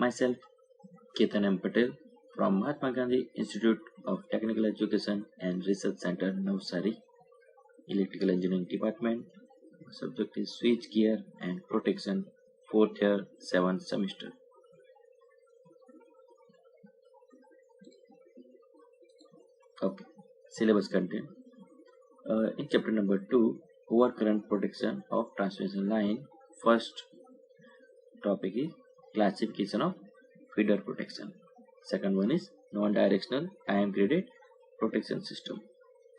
Myself, Ketan M. Patel from Mahatma Gandhi Institute of Technical Education and Research Center, Navsari, Electrical Engineering Department. Subject is Switch Gear and Protection, 4th year, 7th semester. Okay, syllabus content. In chapter number 2, overcurrent protection of transmission line, first topic is classification of feeder protection. Second one is non-directional time graded protection system.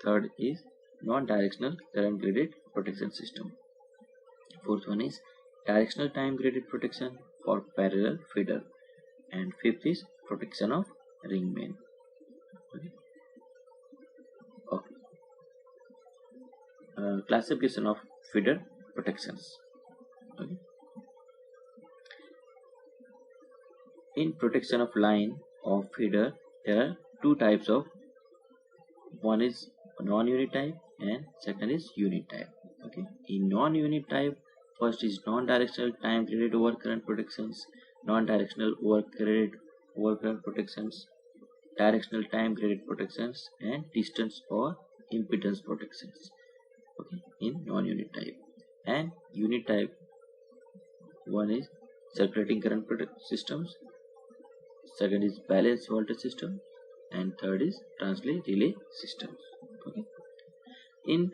Third is non-directional current graded protection system. Fourth one is directional time graded protection for parallel feeder. And fifth is protection of ring main. Okay. Classification of feeder protections. Okay. In protection of line of feeder, there are two types of, one is non-unit type and second is unit type. Okay. In non-unit type, first is non-directional time graded overcurrent protections, non-directional overcurrent protections, directional time graded protections, and distance or impedance protections. Okay, in non-unit type. And unit type, one is circulating current systems, second is balanced voltage system, and third is translate relay systems. Okay. In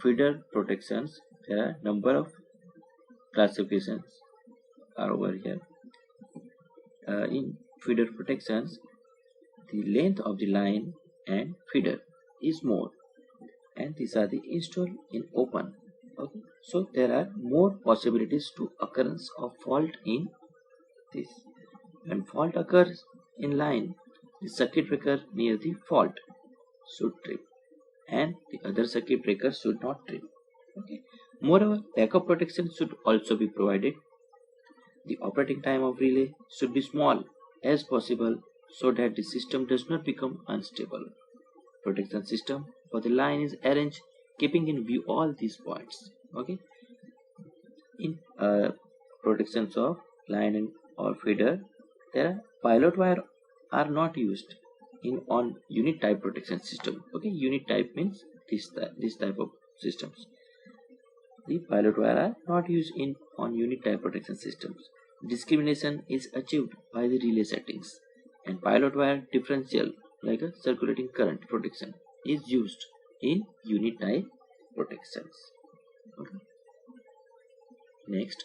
feeder protections, there are number of classifications are over here. In feeder protections, the length of the line and feeder is more, and these are the installed in open. Okay. So there are more possibilities to occurrence of fault in this. When fault occurs in line, the circuit breaker near the fault should trip and the other circuit breaker should not trip. Okay. Moreover, backup protection should also be provided. The operating time of relay should be small as possible so that the system does not become unstable. Protection system for the line is arranged keeping in view all these points. Okay. In protections of line and or feeder, there pilot wire are not used in on unit type protection system. Okay, unit type means this type of systems. The pilot wire are not used in on unit type protection systems. Discrimination is achieved by the relay settings, and pilot wire differential like a circulating current protection is used in unit type protections. Okay. Next,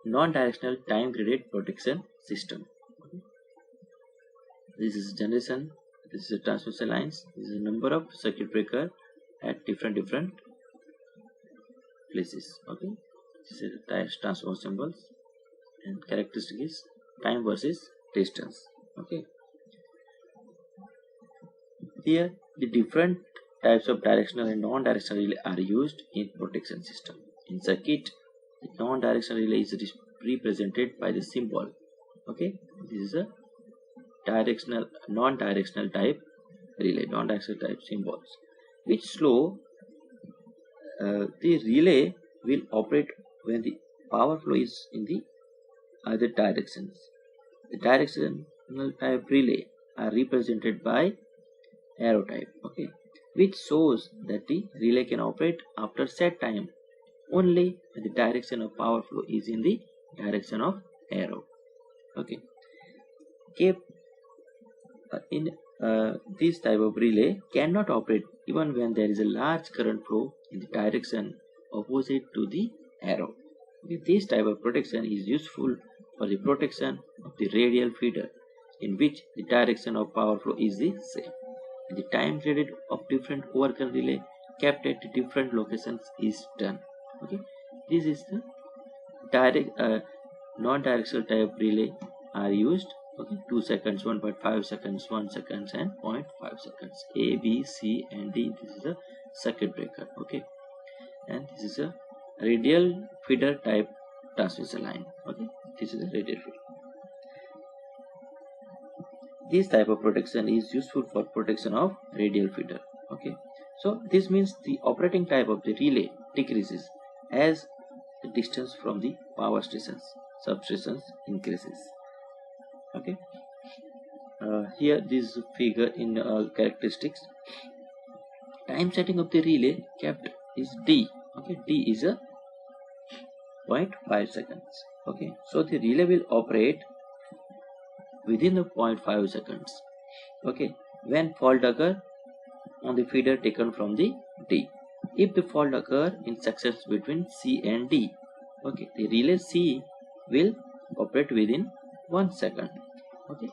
non-directional time graded protection system. Okay. This is generation, this is a transmission lines, this is a number of circuit breaker at different places. Okay, this is the transformer symbols and characteristic is time versus distance. Okay, here the different types of directional and non-directional relay are used in protection system. In circuit, the non-directional relay is represented by the symbol. Okay, this is a directional, non-directional type relay, non-directional type symbols, which slow the relay will operate when the power flow is in the other directions. The directional type relay are represented by arrow type. Okay, which shows that the relay can operate after set time only when the direction of power flow is in the direction of arrow. Okay, in this type of relay cannot operate even when there is a large current flow in the direction opposite to the arrow. Okay, this type of protection is useful for the protection of the radial feeder in which the direction of power flow is the same. And the time graded of different overcurrent relay kept at different locations is done. Okay, this is the direct non-directional type relay are used. Okay, 2 seconds, 1.5 seconds, 1 second, and 0.5 seconds. A, B, C, and D. This is a circuit breaker. Okay, and this is a radial feeder type transmission line. Okay, this is a radial feeder. This type of protection is useful for protection of radial feeder. Okay, so this means the operating type of the relay decreases as the distance from the power stations substrations increases. Okay. Here this figure in characteristics. Time setting of the relay kept is D. Okay, D is a 0.5 seconds. Okay, so the relay will operate within the 0.5 seconds. Okay, when fault occur on the feeder taken from the D. If the fault occur in sections between C and D, okay, the relay C will operate within 1 second. Okay,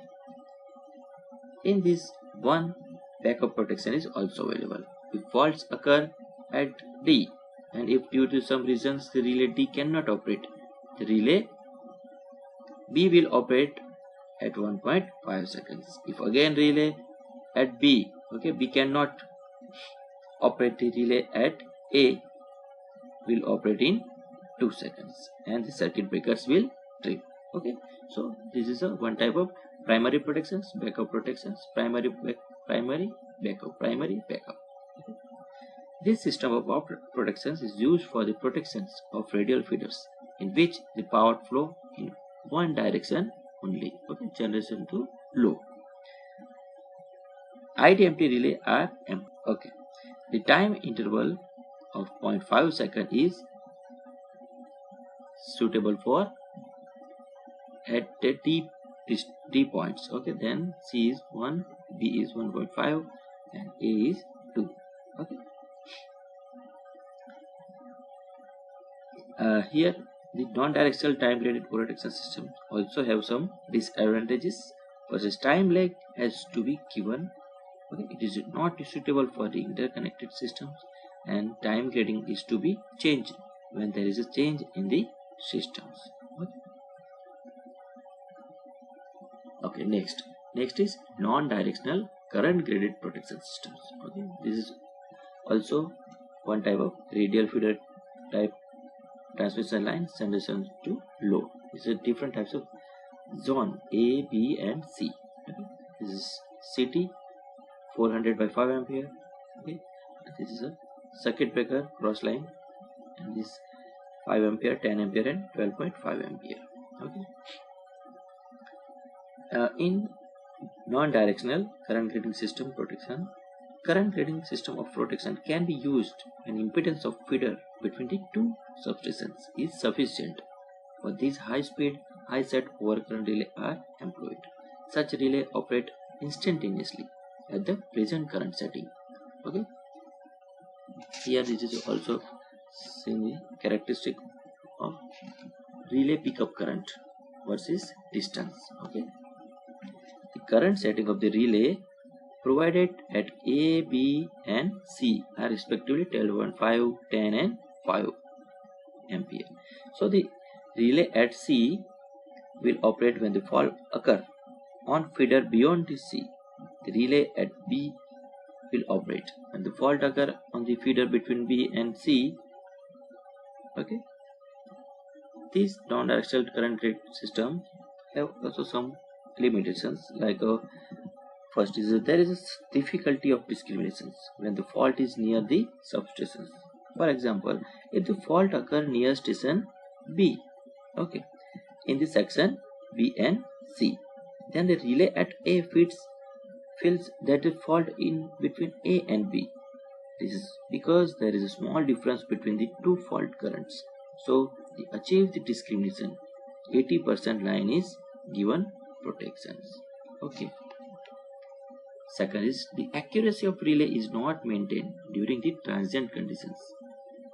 in this one, backup protection is also available. If faults occur at D, and if due to some reasons the relay D cannot operate, the relay B will operate at 1.5 seconds. If again relay at B, okay, B cannot operate, the relay at A will operate in 2 seconds, and the circuit breakers will trip. Okay, so this is a one type of primary protections, backup protections, primary backup. Okay. This system of protections is used for the protections of radial feeders in which the power flow in one direction only. Okay, generation to low. IDMT relay are M. Okay, the time interval of 0.5 second is suitable for at the D points. Okay, then C is 1, B is 1.5, and A is 2. Okay. Here the non-directional time graded protection system also have some disadvantages. First, time lag has to be given. Okay, it is not suitable for the interconnected systems, and time grading is to be changed when there is a change in the systems. Okay, next is non-directional current graded protection systems. Okay, this is also one type of radial feeder type transmission line generation to load. These are different types of zone A, B, and C. Okay, this is CT 400 by 5 ampere. Okay, this is a circuit breaker cross line, and this 5 ampere, 10 ampere, and 12.5 ampere. Okay. In non-directional current grading system protection, current grading system of protection can be used when impedance of feeder between the two substations is sufficient. For these high-speed, high-set overcurrent relay are employed. Such relay operate instantaneously at the present current setting. Okay. Here this is also seeing the characteristic of relay pickup current versus distance. Okay. The current setting of the relay provided at A, B, and C are respectively 12.5, 10, and 5 ampere. So the relay at C will operate when the fault occur on feeder beyond the C. The relay at B will operate when the fault occur on the feeder between B and C. Okay. These non-directional current grid systems have also some limitations, like first is there is a difficulty of discriminations when the fault is near the substations. For example, if the fault occur near station B, okay, in the section B and C, then the relay at A feels that the fault in between A and B. This is because there is a small difference between the two fault currents. So to achieve the discrimination, 80% line is given protections. Okay. Second is the accuracy of relay is not maintained during the transient conditions.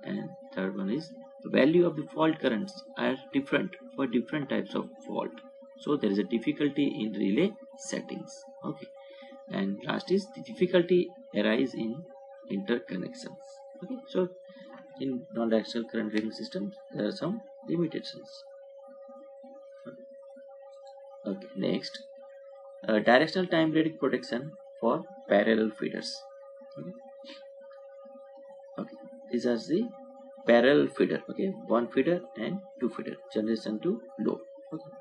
And third one is the value of the fault currents are different for different types of fault. So there is a difficulty in relay settings. Okay. And last is the difficulty arise in interconnections. Okay. So in non-directional current grading systems there are some limitations. Okay. Next, directional time grading protection for parallel feeders. Okay. Okay. These are the parallel feeder. Okay, one feeder and two feeder, generation to load. Okay,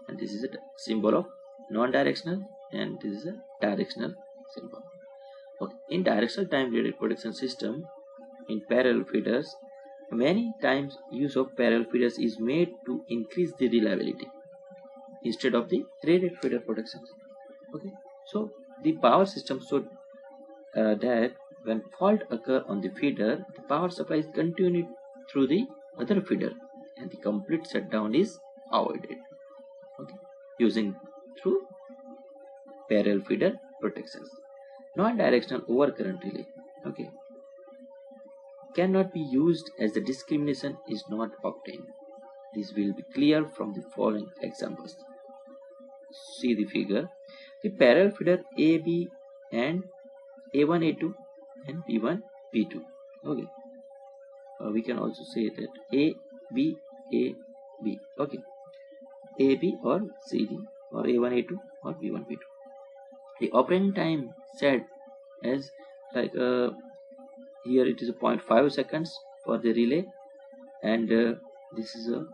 and this is a symbol of non-directional, and this is a directional symbol. Okay, in directional time graded protection system, in parallel feeders, Many times use of parallel feeders is made to increase the reliability instead of the rated feeder protections. Okay, so the power system should that when fault occur on the feeder, the power supply is continued through the other feeder and the complete shutdown is avoided. Okay, using through parallel feeder protections. Non-directional overcurrent relay, okay, cannot be used as the discrimination is not obtained. This will be clear from the following examples. See the figure. The parallel feeder AB and A1, A2 and B1, B2. Okay. We can also say that A, B, A, B. Okay. AB or CD or A1, A2 or B1, B2. The operating time set as like here it is a 0.5 seconds for the relay, and this is a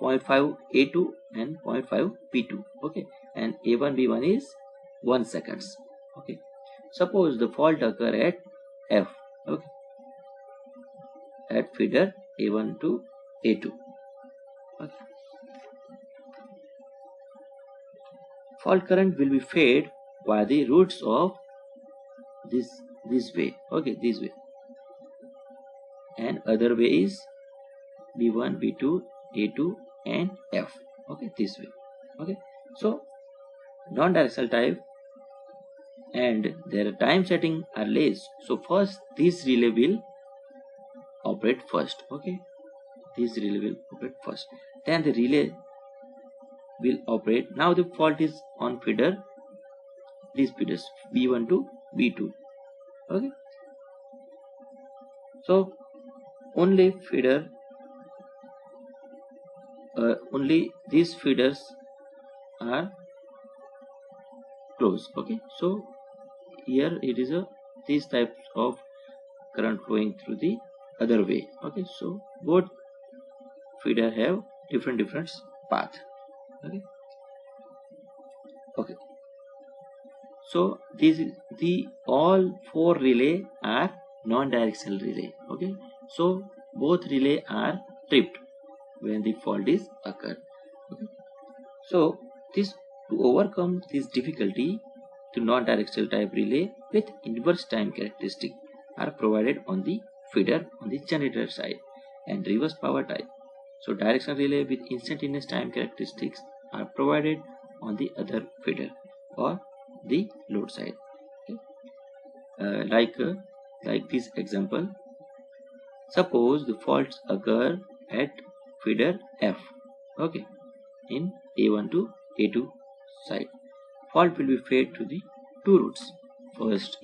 0.5 A2 and 0.5 P2. Okay, and A1 B1 is 1 seconds. Okay, suppose the fault occur at F. Okay, at feeder A1 to A2. Okay. Fault current will be fed by the roots of this way. Okay, this way, and other way is B1, B2, A2 and F. Okay, this way. Okay, so non-directional type and their time setting are less. So first this relay will operate first. Okay, this relay will operate first. Then the relay will operate. Now the fault is on feeder. These feeders B1 to B2. Okay, so only feeder. Only these feeders are closed. Okay, so here it is a these types of current flowing through the other way. Okay, so both feeder have different path. Okay, so this is the all four relay are non-directional relay. Okay, so both relay are tripped when the fault is occurred. Okay, so this to overcome this difficulty, the non-directional type relay with inverse time characteristic are provided on the feeder on the generator side and reverse power type. So directional relay with instantaneous time characteristics are provided on the other feeder or the load side. Okay. Like this example, suppose the faults occur at feeder F. Okay, in A1 to A2 side. Fault will be fed to the two routes. First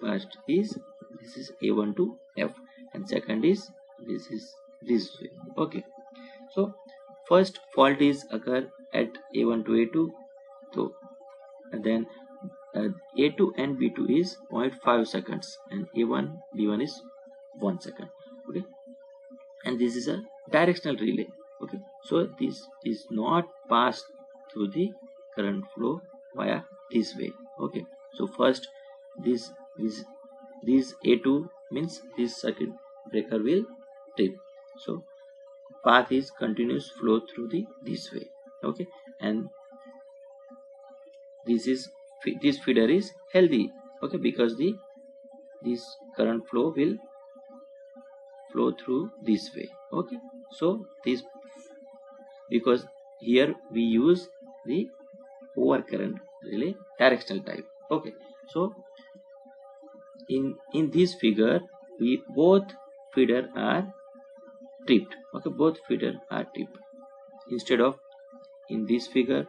part is this is A1 to F, and second is this way. Okay, so first fault is occur at A1 to A2, so and then A2 and B2 is 0.5 seconds and A1 B1 is 1 second. Okay, and this is a directional relay. Okay, so this is not passed through the current flow via this way. Okay, so first this A2 means this circuit breaker will trip, so path is continuous flow through the this way. Okay, and this feeder is healthy. Okay, because this current flow will flow through this way. Okay, so this because here we use the overcurrent relay directional type. Okay, so in this figure we both feeder are tripped. Okay, both feeder are tripped. Instead of in this figure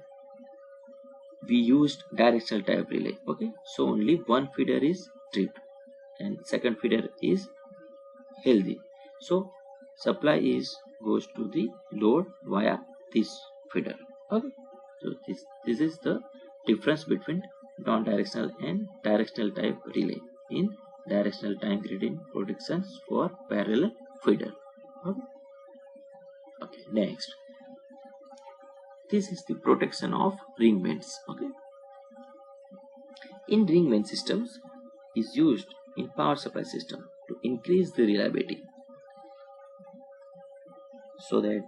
we used directional type relay. Okay, so only one feeder is tripped and second feeder is healthy, so supply goes to the load via this feeder. Okay, so this is the difference between non-directional and directional type relay in directional time gradient predictions for parallel feeder. Okay, next, this is the protection of ring vents. Okay, in ring vent systems is used in power supply system. to increase the reliability so that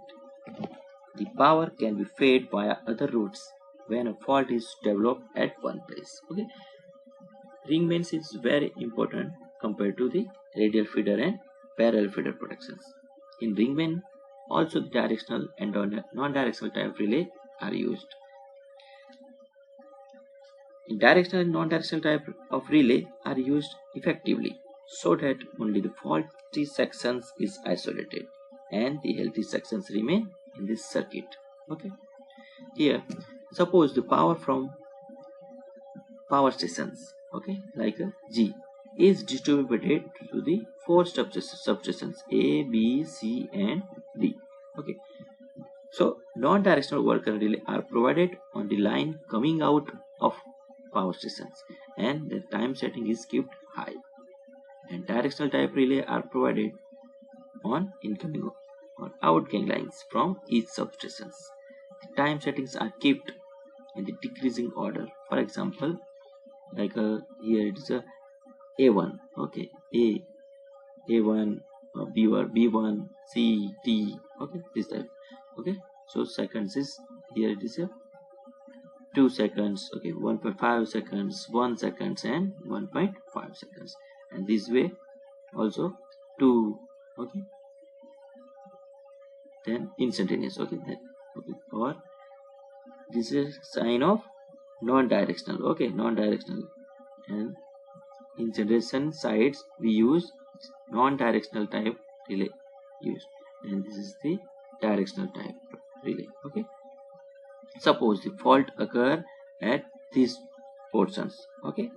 the power can be fed via other routes when a fault is developed at one place. Okay, ring mains is very important compared to the radial feeder and parallel feeder protections. In ring main, also the directional and non-directional type relay are used. In directional and non-directional type of relay are used effectively so that only the faulty sections is isolated and the healthy sections remain in this circuit. Okay, here suppose the power from power stations, okay, like a G, is distributed to the four substations A, B, C and D. Okay, so non-directional work relay are provided on the line coming out of power stations and the time setting is kept high, and directional type relay are provided on incoming or outgoing lines from each substations. The time settings are kept in the decreasing order. For example, like here it is a A1, okay, A1, B1, C, D, okay, this type. Okay, so seconds is here it is a 2 seconds, okay, 1.5 seconds, 1 seconds and 1.5 seconds, and this way also 2, okay, then instantaneous, okay, then, okay, or this is sign of non-directional, okay, non-directional, and in generation sides we use non-directional type relay used, and this is the directional type relay. Okay, suppose the fault occur at these portions, okay,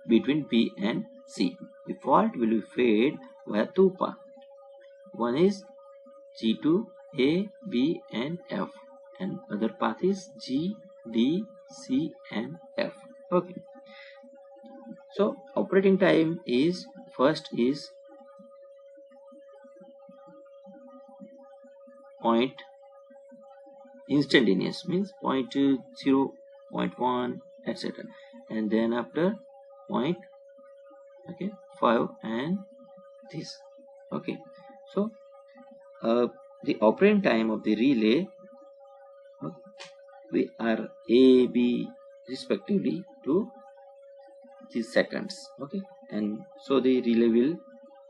between B and C. The fault will be fed via two paths. One is G2, A, B and F, and other path is G, D, C and F. Okay, so operating time is first is point instantaneous, means 0.2, 0.1 etc, and then after point, okay, 5 and this. Okay, so the operating time of the relay, we are A, B respectively to these seconds, okay, and so the relay will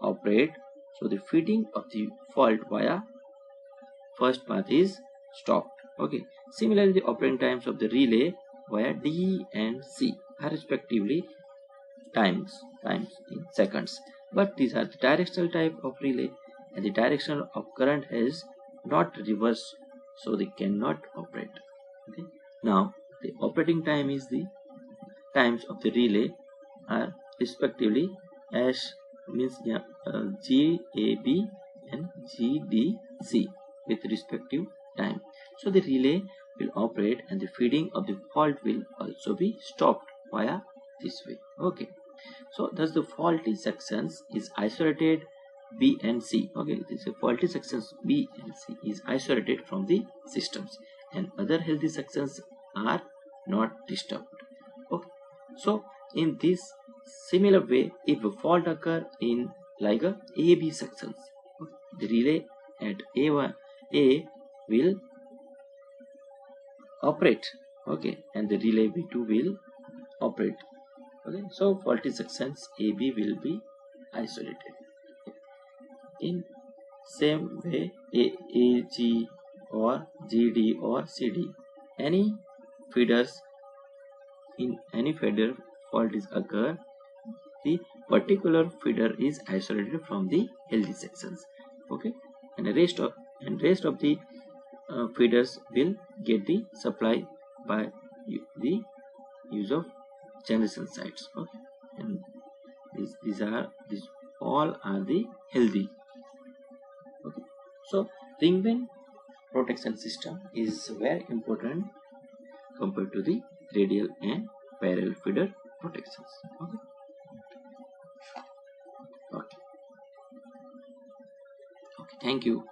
operate. So the feeding of the fault via first path is stopped. Okay, similarly the operating times of the relay via D and C are respectively times in seconds, but these are the directional type of relay and the direction of current is not reversed, so they cannot operate. Okay, now the operating time is the times of the relay are respectively as means GAB and GDC with respective time. So the relay will operate and the feeding of the fault will also be stopped via this way. Okay, so thus the faulty sections is isolated B and C. Okay, this faulty sections B and C is isolated from the systems and other healthy sections are not disturbed. Okay, so in this similar way, if a fault occur in like a AB sections, okay, the relay at A will operate, okay, and the relay B2 will operate. Okay, so faulty sections AB will be isolated. In same way, AG or GD or CD, any feeders in any feeder fault is occur, the particular feeder is isolated from the healthy sections. Okay, and the rest of the feeders will get the supply by the use of generation sites. Okay, and these all are the healthy. Okay, so ring main protection system is very important compared to the radial and parallel feeder protections. Okay. Okay. Okay. Thank you.